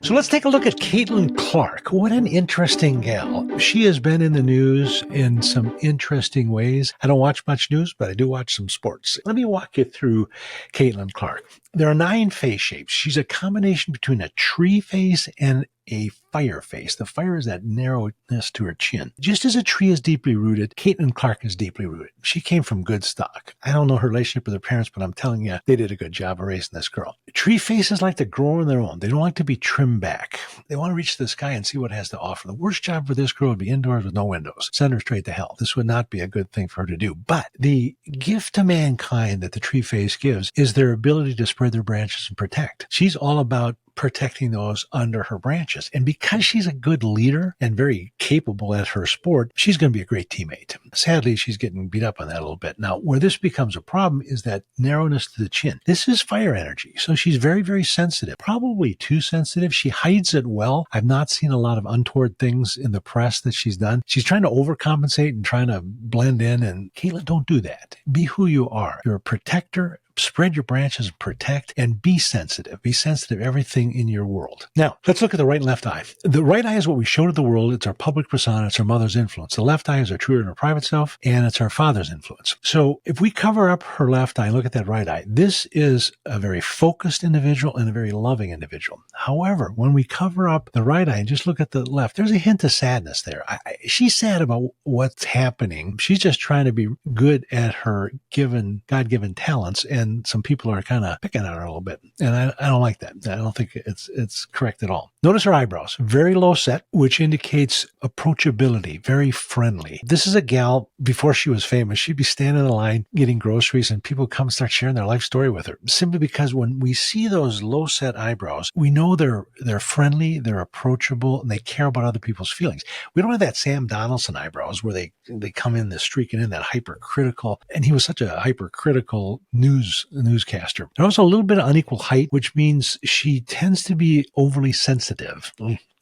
So let's take a look at Caitlin Clark. What an interesting gal. She has been in the news in some interesting ways. I don't watch much news, but I do watch some sports. Let me walk you through Caitlin Clark. There are 9 face shapes. She's a combination between a tree face and a fire face. The fire is that narrowness to her chin. Just as a tree is deeply rooted, Caitlin Clark is deeply rooted. She came from good stock. I don't know her relationship with her parents, but I'm telling you, they did a good job of raising this girl. Tree faces like to grow on their own. They don't like to be trimmed back. They want to reach the sky and see what it has to offer. The worst job for this girl would be indoors with no windows. Send her straight to hell. This would not be a good thing for her to do. But the gift to mankind that the tree face gives is their ability to spread their branches and protect. She's all about protecting those under her branches. And because she's a good leader and very capable at her sport, she's going to be a great teammate. Sadly, she's getting beat up on that a little bit. Now, where this becomes a problem is that narrowness to the chin. This is fire energy. So she's very, very sensitive, probably too sensitive. She hides it well. I've not seen a lot of untoward things in the press that she's done. She's trying to overcompensate and trying to blend in. And Caitlin, don't do that. Be who you are. You're a protector. Spread your branches, protect, and be sensitive. Be sensitive to everything in your world. Now, let's look at the right and left eye. The right eye is what we show to the world. It's our public persona. It's our mother's influence. The left eye is our true and our private self, and it's our father's influence. So if we cover up her left eye and look at that right eye, this is a very focused individual and a very loving individual. However, when we cover up the right eye and just look at the left, there's a hint of sadness there. She's sad about what's happening. She's just trying to be good at her God-given talents, and some people are kind of picking on her a little bit. And I don't like that. I don't think it's correct at all. Notice her eyebrows, very low set, which indicates approachability, very friendly. This is a gal, before she was famous, she'd be standing in a line getting groceries and people come start sharing their life story with her. Simply because when we see those low set eyebrows, we know they're friendly, they're approachable, and they care about other people's feelings. We don't have that Sam Donaldson eyebrows where they come in this streaking in that hypercritical, and he was such a hypercritical newscaster. There's also a little bit of unequal height, which means she tends to be overly sensitive.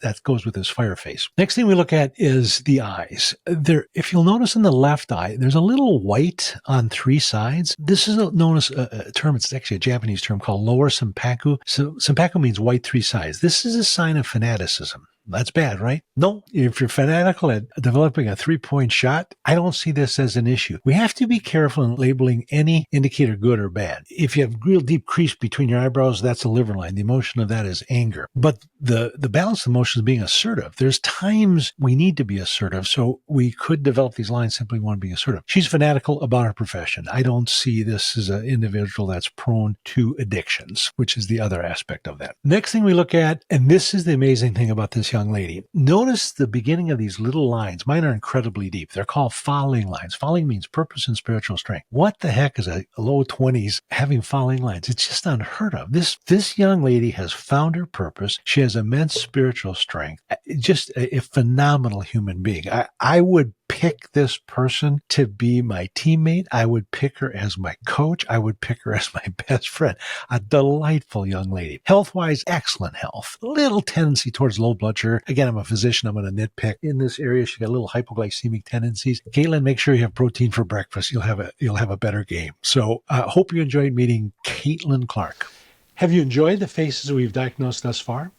That goes with his fire face. Next thing we look at is the eyes. If you'll notice in the left eye, there's a little white on 3 sides. This is known as a term, it's actually a Japanese term called lower senpaku. So senpaku means white 3 sides. This is a sign of fanaticism. That's bad, right? No, if you're fanatical at developing a 3-point shot, I don't see this as an issue. We have to be careful in labeling any indicator good or bad. If you have real deep crease between your eyebrows, that's a liver line. The emotion of that is anger. But the balanced emotion is being assertive. There's times we need to be assertive, so we could develop these lines simply want to be assertive. She's fanatical about her profession. I don't see this as an individual that's prone to addictions, which is the other aspect of that. Next thing we look at, and this is the amazing thing about this young lady. Notice the beginning of these little lines. Mine are incredibly deep. They're called falling lines. Falling means purpose and spiritual strength. What the heck is a low 20s having falling lines? It's just unheard of. This young lady has found her purpose. She has immense spiritual strength. Just a phenomenal human being. I would pick this person to be my teammate. I would pick her as my coach. I would pick her as my best friend. A delightful young lady. Health-wise, excellent health. Little tendency towards low blood sugar. Again, I'm a physician. I'm going to nitpick. In this area, she got little hypoglycemic tendencies. Caitlin, make sure you have protein for breakfast. You'll have a better game. So I hope you enjoyed meeting Caitlin Clark. Have you enjoyed the faces we've diagnosed thus far?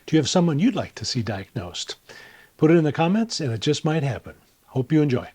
Do you have someone you'd like to see diagnosed? Put it in the comments and it just might happen. Hope you enjoy.